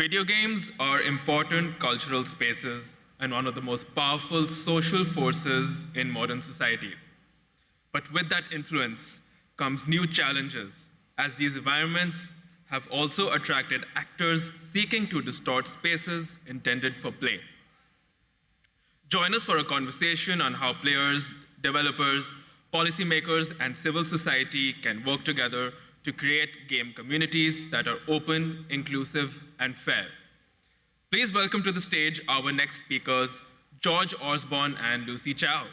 Video games are important cultural spaces and one of the most powerful social forces in modern society. But with that influence comes new challenges, as these environments have also attracted actors seeking to distort spaces intended for play. Join us for a conversation on how players, developers, policymakers, and civil society can work together to create game communities that are open, inclusive, and fair. Please welcome to the stage our next speakers, George Osborn and Lucy Chow.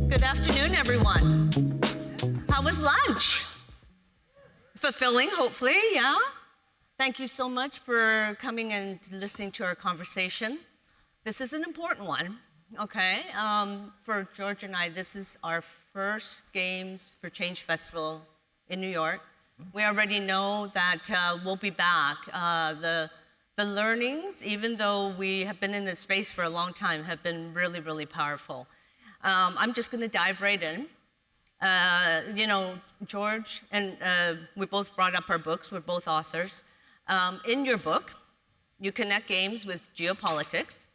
Good afternoon, everyone. How was lunch? Fulfilling, hopefully, yeah? Thank you so much for coming and listening to our conversation. This is an important one, okay? For George and I, this is our first Games for Change Festival in New York. We already know that we'll be back. The learnings, even though we have been in this space for a long time, have been really, really powerful. I'm just gonna dive right in. You know, George and we both brought up our books, we're both authors. In your book, you connect games with geopolitics.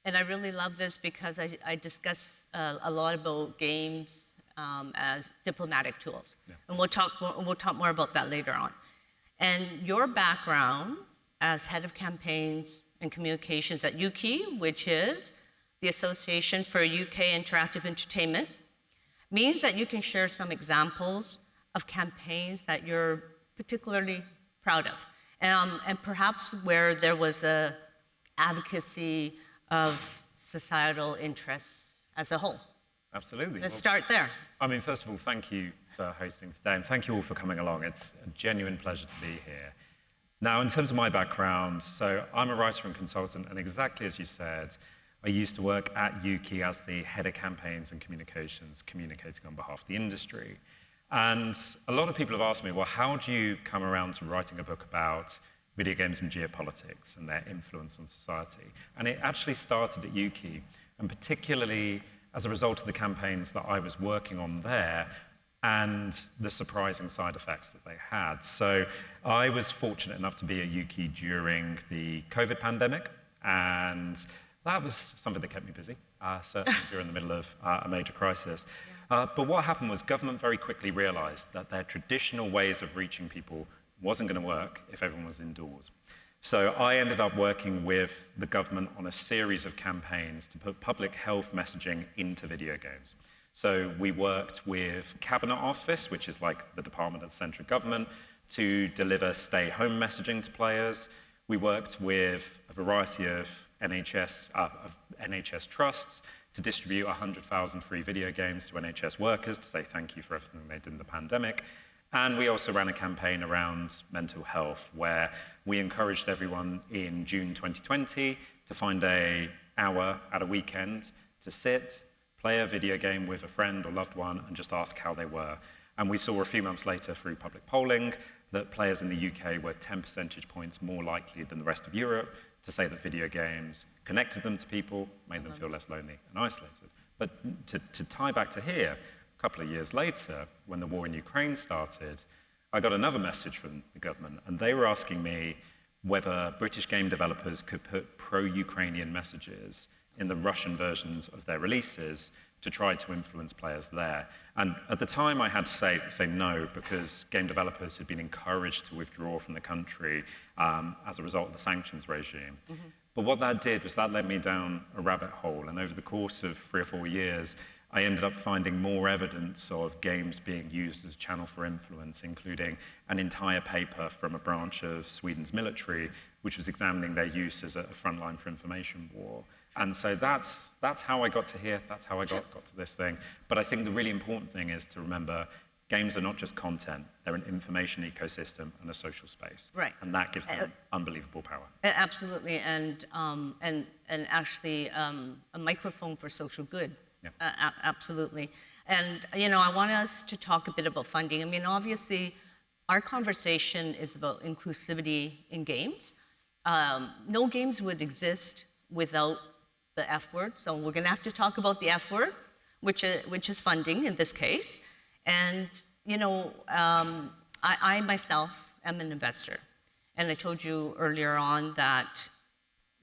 And I really love this because I discuss a lot about games as diplomatic tools. Yeah. And we'll talk more about that later on. And your background as head of campaigns and communications at UK, which is the Association for UK Interactive Entertainment, means that you can share some examples of campaigns that you're particularly proud of. And perhaps where there was a advocacy of societal interests as a whole. Absolutely. Let's start there. I mean, first of all, thank you for hosting today, and thank you all for coming along. It's a genuine pleasure to be here. Now, in terms of my background, so I'm a writer and consultant, and exactly as you said, I used to work at UK as the head of campaigns and communications, communicating on behalf of the industry. And a lot of people have asked me, well, how do you come around to writing a book about video games and geopolitics and their influence on society? And it actually started at UK, and particularly as a result of the campaigns that I was working on there and the surprising side effects that they had. So I was fortunate enough to be at UK during the COVID pandemic, and that was something that kept me busy, certainly during the middle of a major crisis. Yeah. But what happened was government very quickly realized that their traditional ways of reaching people wasn't going to work if everyone was indoors. So I ended up working with the government on a series of campaigns to put public health messaging into video games. So we worked with Cabinet Office, which is like the department of the central government, to deliver stay-home messaging to players. We worked with a variety of NHS trusts to distribute 100,000 free video games to NHS workers to say thank you for everything they did in the pandemic. And we also ran a campaign around mental health where we encouraged everyone in June 2020 to find an hour at a weekend to sit, play a video game with a friend or loved one and just ask how they were. And we saw a few months later through public polling that players in the UK were 10 percentage points more likely than the rest of Europe to say that video games connected them to people, made them feel less lonely and isolated. But to tie back to here, a couple of years later, when the war in Ukraine started, I got another message from the government, and they were asking me whether British game developers could put pro-Ukrainian messages in the Russian versions of their releases to try to influence players there. And at the time, I had to say no, because game developers had been encouraged to withdraw from the country as a result of the sanctions regime. Mm-hmm. But what that did was that led me down a rabbit hole, and over the course of 3 or 4 years, I ended up finding more evidence of games being used as a channel for influence, including an entire paper from a branch of Sweden's military, which was examining their use as a front line for information war. And so that's how I got to here, that's how I got to this thing. But I think the really important thing is to remember games are not just content, they're an information ecosystem and a social space. Right. And that gives them unbelievable power. Absolutely, and actually a microphone for social good. Yeah. Absolutely. And, you know, I want us to talk a bit about funding. I mean, obviously, our conversation is about inclusivity in games. No games would exist without the F word. So we're going to have to talk about the F word, which is funding in this case. And I myself am an investor, and I told you earlier on that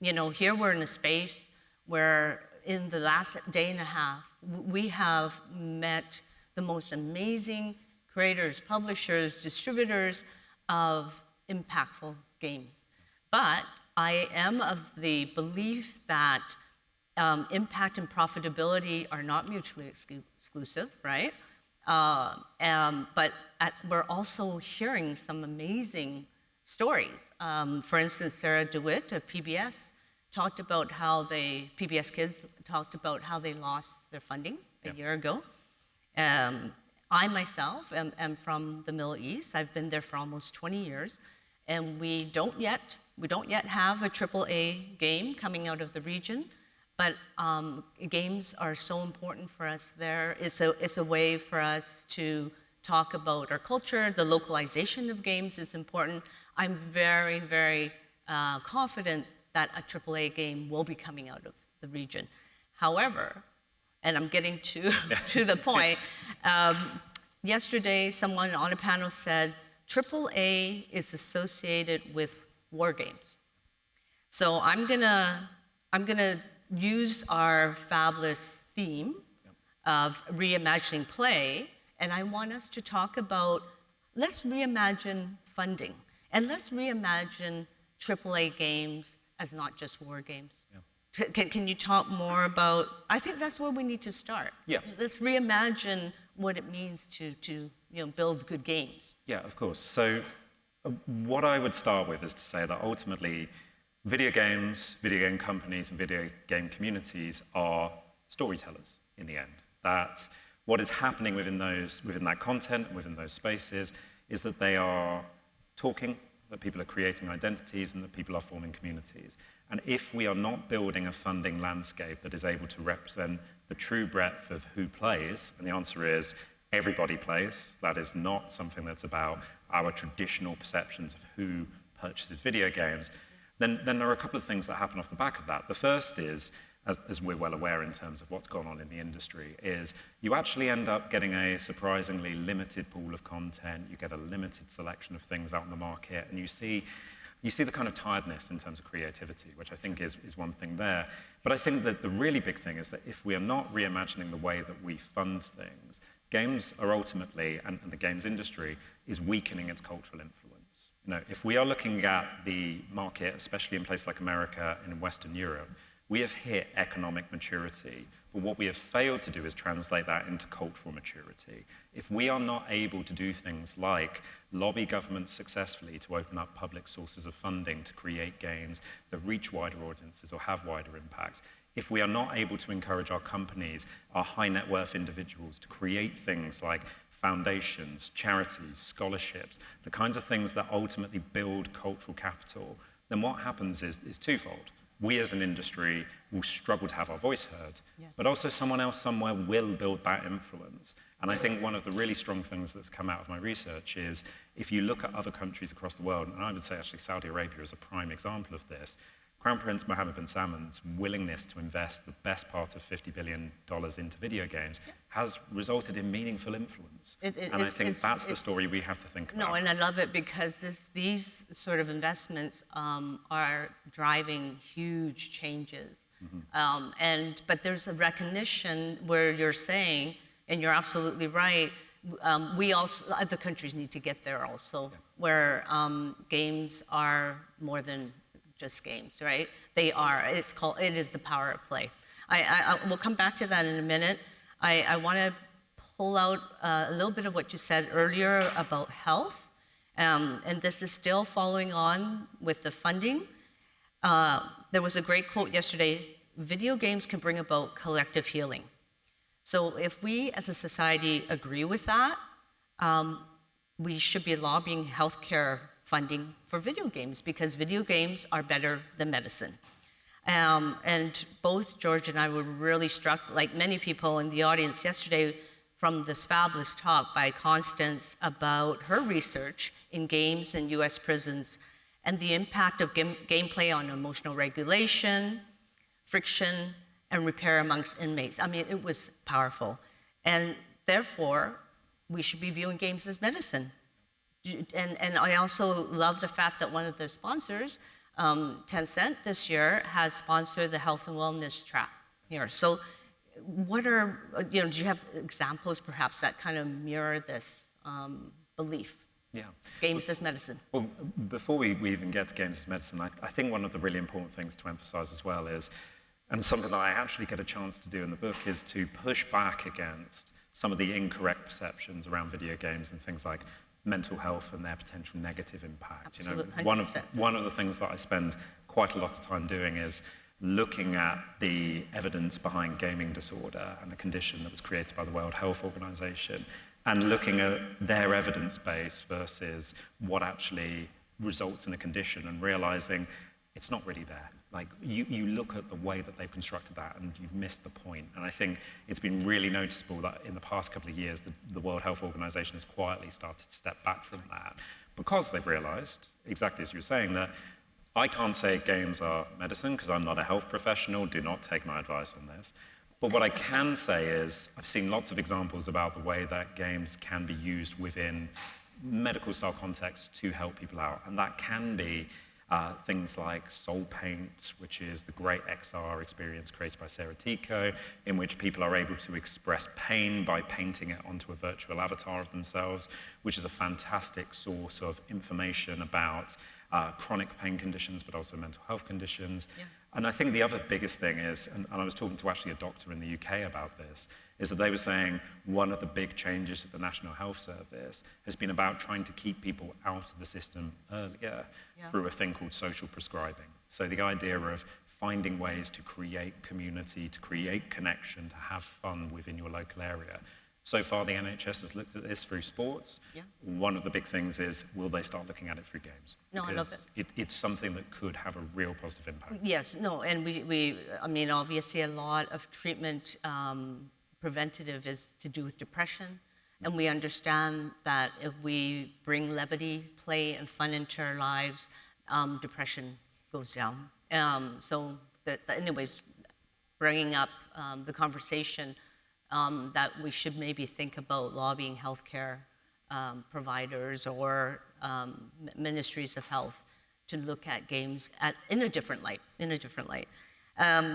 here we're in a space where in the last day and a half we have met the most amazing creators, publishers, distributors of impactful games. But I am of the belief that impact and profitability are not mutually exclusive, right? But we're also hearing some amazing stories. For instance, Sarah DeWitt of PBS talked about how PBS Kids talked about how they lost their funding a year ago. I myself am from the Middle East. I've been there for almost 20 years, and we don't yet have a AAA game coming out of the region. But games are so important for us there. It's a way for us to talk about our culture. The localization of games is important. I'm very, very confident that a AAA game will be coming out of the region. However, and I'm getting to the point, yesterday someone on a panel said AAA is associated with war games. So I'm gonna use our fabulous theme of reimagining play, and I want us to talk about, let's reimagine funding, and let's reimagine AAA games as not just war games. Yeah. Can you talk more about, I think that's where we need to start. Yeah. Let's reimagine what it means to build good games. Yeah, of course. So what I would start with is to say that ultimately, video games, video game companies, and video game communities are storytellers in the end. That what is happening within that content, within those spaces, is that they are talking, that people are creating identities, and that people are forming communities. And if we are not building a funding landscape that is able to represent the true breadth of who plays, and the answer is everybody plays, that is not something that's about our traditional perceptions of who purchases video games, then there are a couple of things that happen off the back of that. The first is, as we're well aware in terms of what's gone on in the industry, is you actually end up getting a surprisingly limited pool of content, you get a limited selection of things out in the market, and you see the kind of tiredness in terms of creativity, which I think is one thing there. But I think that the really big thing is that if we are not reimagining the way that we fund things, games are ultimately, and the games industry, is weakening its cultural influence. If we are looking at the market, especially in places like America and in Western Europe, we have hit economic maturity, but what we have failed to do is translate that into cultural maturity. If we are not able to do things like lobby governments successfully to open up public sources of funding to create games that reach wider audiences or have wider impacts, if we are not able to encourage our companies, our high net worth individuals to create things like foundations, charities, scholarships, the kinds of things that ultimately build cultural capital, then what happens is twofold. We as an industry will struggle to have our voice heard, but also someone else somewhere will build that influence. And I think one of the really strong things that's come out of my research is if you look at other countries across the world, and I would say actually Saudi Arabia is a prime example of this, Crown Prince Mohammed bin Salman's willingness to invest the best part of $50 billion into video games has resulted in meaningful influence. And I think that's the story we have to think about. No, and I love it because these sort of investments are driving huge changes. Mm-hmm. But there's a recognition where you're saying, and you're absolutely right, we also, other countries need to get there also, where games are more than just games, right? They are. It is the power of play. We'll come back to that in a minute. I want to pull out a little bit of what you said earlier about health, and this is still following on with the funding. There was a great quote yesterday: "Video games can bring about collective healing." So if we as a society agree with that, we should be lobbying healthcare funding for video games because video games are better than medicine. And both George and I were really struck, like many people in the audience yesterday, from this fabulous talk by Constance about her research in games in US prisons and the impact of gameplay on emotional regulation, friction, and repair amongst inmates. I mean, it was powerful. And therefore, we should be viewing games as medicine. And I also love the fact that one of the sponsors, Tencent, this year has sponsored the health and wellness track here. So what are, do you have examples perhaps that kind of mirror this belief? Yeah. Games as medicine. Well, before we even get to games as medicine, I think one of the really important things to emphasize as well is, and something that I actually get a chance to do in the book, is to push back against some of the incorrect perceptions around video games and things like mental health and their potential negative impact. Absolutely, one of the things that I spend quite a lot of time doing is looking at the evidence behind gaming disorder and the condition that was created by the World Health Organization, and looking at their evidence base versus what actually results in a condition, and realizing it's not really there. Like, you look at the way that they've constructed that and you've missed the point. And I think it's been really noticeable that in the past couple of years, the World Health Organization has quietly started to step back from that, because they've realized, exactly as you were saying, that I can't say games are medicine because I'm not a health professional. Do not take my advice on this. But what I can say is I've seen lots of examples about the way that games can be used within medical style contexts to help people out. And that can be things like Soul Paint, which is the great XR experience created by Sarah Tico, in which people are able to express pain by painting it onto a virtual avatar of themselves, which is a fantastic source of information about chronic pain conditions, but also mental health conditions. Yeah. And I think the other biggest thing is, and I was talking to actually a doctor in the UK about this, is that they were saying one of the big changes at the National Health Service has been about trying to keep people out of the system earlier through a thing called social prescribing. So the idea of finding ways to create community, to create connection, to have fun within your local area. So far, the NHS has looked at this through sports. Yeah. One of the big things is, will they start looking at it through games? No, I love it. It's something that could have a real positive impact. Yes, no, and I mean, obviously a lot of treatment preventative is to do with depression. And we understand that if we bring levity, play, and fun into our lives, depression goes down. Anyways, bringing up the conversation that we should maybe think about lobbying healthcare providers or ministries of health to look at games in a different light.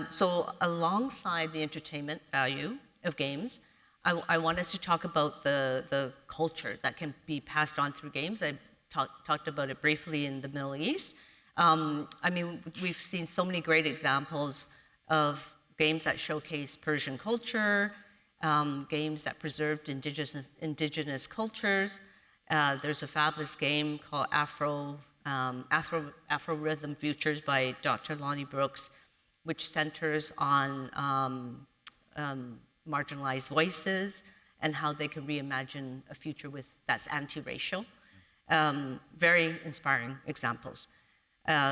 So alongside the entertainment value of games, I want us to talk about the culture that can be passed on through games. I talked about it briefly in the Middle East. I mean, we've seen so many great examples of games that showcase Persian culture, games that preserved indigenous cultures. There's a fabulous game called Afro Rhythm Futures by Dr. Lonnie Brooks, which centers on marginalized voices and how they can reimagine a future that's anti-racial. Very inspiring examples.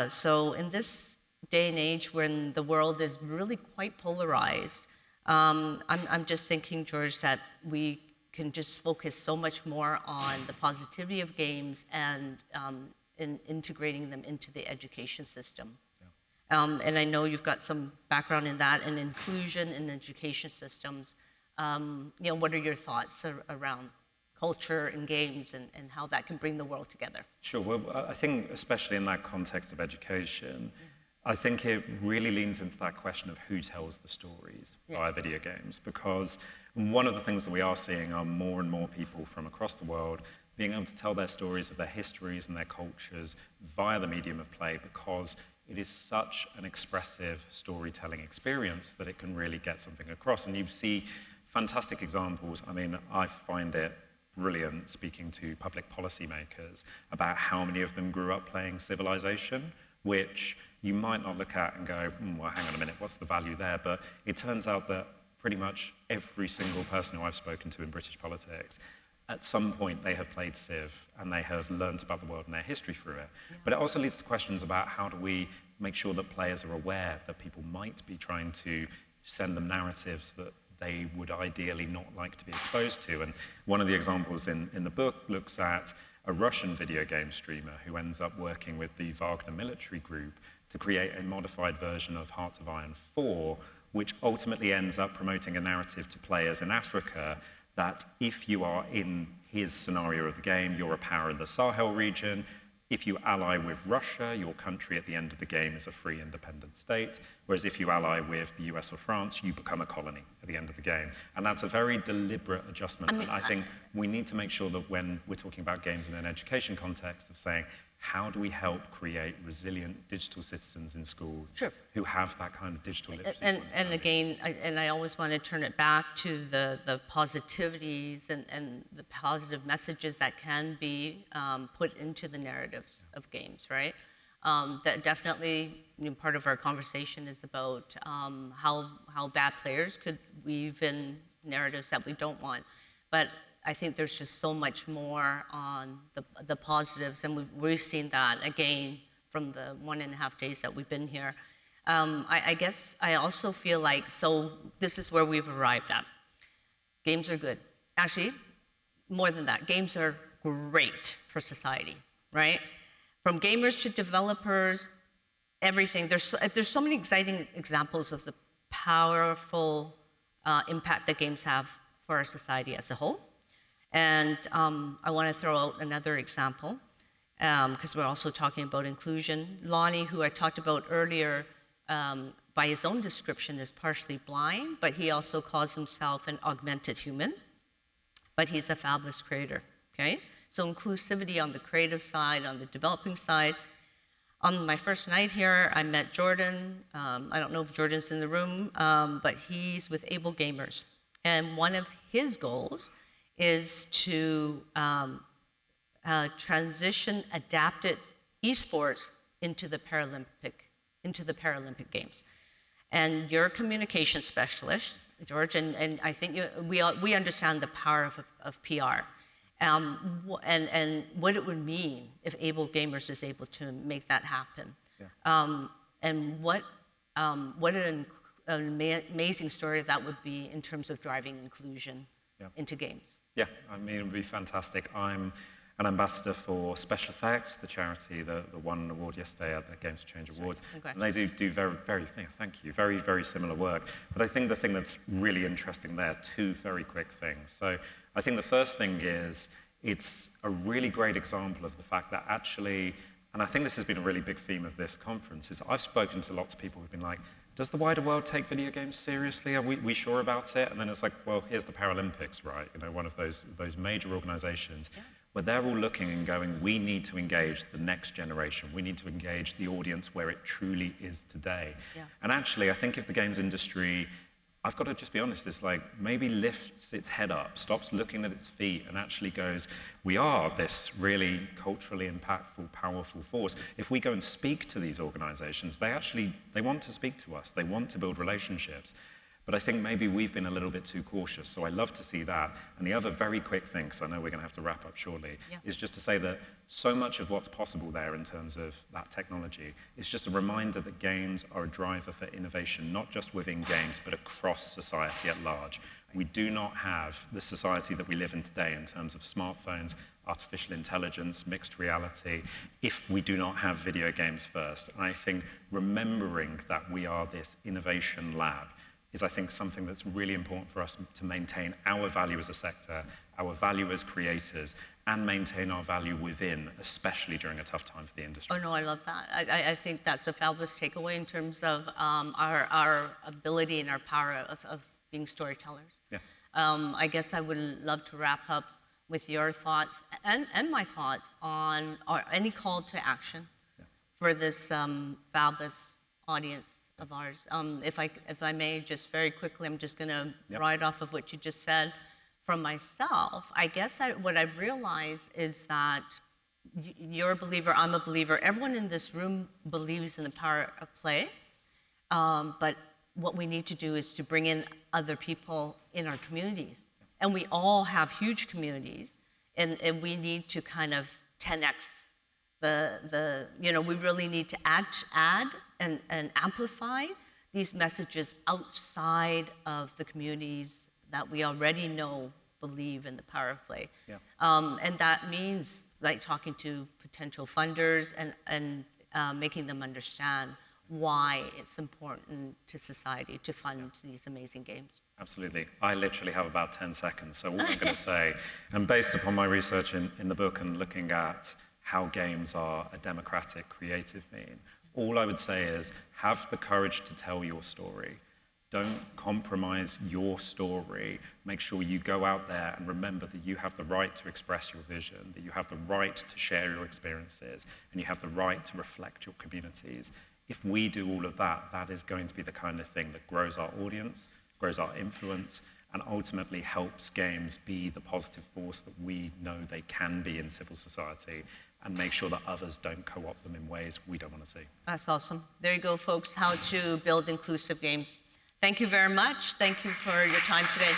So in this day and age when the world is really quite polarized, I'm just thinking, George, that we can just focus so much more on the positivity of games and in integrating them into the education system. Yeah. And I know you've got some background in that and inclusion in education systems. What are your thoughts around culture and games and how that can bring the world together? Sure. Well, I think especially in that context of education, I think it really leans into that question of who tells the stories via video games, because one of the things that we are seeing are more and more people from across the world being able to tell their stories of their histories and their cultures via the medium of play, because it is such an expressive storytelling experience that it can really get something across. And you see fantastic examples. I mean, I find it brilliant speaking to public policymakers about how many of them grew up playing Civilization, which you might not look at and go, well, hang on a minute, what's the value there? But it turns out that pretty much every single person who I've spoken to in British politics, at some point they have played Civ and they have learned about the world and their history through it. Yeah. But it also leads to questions about how do we make sure that players are aware that people might be trying to send them narratives that they would ideally not like to be exposed to. And one of the examples in the book looks at a Russian video game streamer who ends up working with the Wagner military group to create a modified version of Hearts of Iron 4, which ultimately ends up promoting a narrative to players in Africa that if you are in his scenario of the game, you're a power in the Sahel region. If you ally with Russia, your country at the end of the game is a free, independent state. Whereas if you ally with the US or France, you become a colony at the end of the game. And that's a very deliberate adjustment. And I think we need to make sure that when we're talking about games in an education context of saying, how do we help create resilient digital citizens in schools who have that kind of digital literacy? And again, I always want to turn it back to the positivities and the positive messages that can be put into the narratives of games, right? That definitely, part of our conversation is about how bad players could weave in narratives that we don't want. But I think there's just so much more on the positives, and we've seen that again from the 1.5 days that we've been here. I guess I also feel like, so this is where we've arrived at. Games are good. Actually, more than that, games are great for society, right? From gamers to developers, everything. There's so many exciting examples of the powerful impact that games have for our society as a whole. And I want to throw out another example, because we're also talking about inclusion. Lonnie, who I talked about earlier, by his own description is partially blind, but he also calls himself an augmented human, but he's a fabulous creator, okay? So inclusivity on the creative side, on the developing side. On my first night here, I met Jordan. I don't know if Jordan's in the room, but he's with Able Gamers. And one of his goals is to transition adapted esports into the Paralympic Games. And you're a communication specialist, George, and I think we understand the power of PR, and what it would mean if Able Gamers is able to make that happen, and what an amazing story that would be in terms of driving inclusion into games. Yeah, I mean, it would be fantastic. I'm an ambassador for Special Effects, the charity that won an award yesterday at the Games Change Awards. And they do very, very similar work. But I think the thing that's really interesting there, two very quick things. So I think the first thing is, it's a really great example of the fact that actually, and I think this has been a really big theme of this conference, is I've spoken to lots of people who've been like, does the wider world take video games seriously? Are we sure about it? And then it's like, well, here's the Paralympics, right? You know, one of those major organizations where they're all looking and going, we need to engage the next generation. We need to engage the audience where it truly is today. And actually, I think if the games industry, I've got to just be honest, it's like maybe lifts its head up, stops looking at its feet, and actually goes, we are this really culturally impactful, powerful force. If we go and speak to these organizations, they want to speak to us. They want to build relationships. But I think maybe we've been a little bit too cautious. So I love to see that. And the other very quick thing, because I know we're going to have to wrap up shortly, is just to say that so much of what's possible there in terms of that technology is just a reminder that games are a driver for innovation, not just within games, but across society at large. We do not have the society that we live in today in terms of smartphones, artificial intelligence, mixed reality, if we do not have video games first. And I think remembering that we are this innovation lab is, I think, something that's really important for us to maintain our value as a sector, our value as creators, and maintain our value within, especially during a tough time for the industry. Oh no, I love that. I think that's a fabulous takeaway in terms of our ability and our power of being storytellers. I guess I would love to wrap up with your thoughts and my thoughts on any call to action for this fabulous audience of ours. If I may, just very quickly, I'm just going to ride off of what you just said. For myself, I guess what I've realized is that you're a believer, I'm a believer, everyone in this room believes in the power of play, but what we need to do is to bring in other people in our communities. And we all have huge communities, and we need to kind of 10x we really need to add and amplify these messages outside of the communities that we already know believe in the power of play. And that means like talking to potential funders and making them understand why it's important to society to fund these amazing games. Absolutely. I literally have about 10 seconds. So all I'm going to say, and based upon my research in the book and looking at how games are a democratic, creative mean, all I would say is have the courage to tell your story. Don't compromise your story. Make sure you go out there and remember that you have the right to express your vision, that you have the right to share your experiences, and you have the right to reflect your communities. If we do all of that, that is going to be the kind of thing that grows our audience, grows our influence, and ultimately helps games be the positive force that we know they can be in civil society, and make sure that others don't co-opt them in ways we don't want to see. That's awesome. There you go, folks, how to build inclusive games. Thank you very much. Thank you for your time today.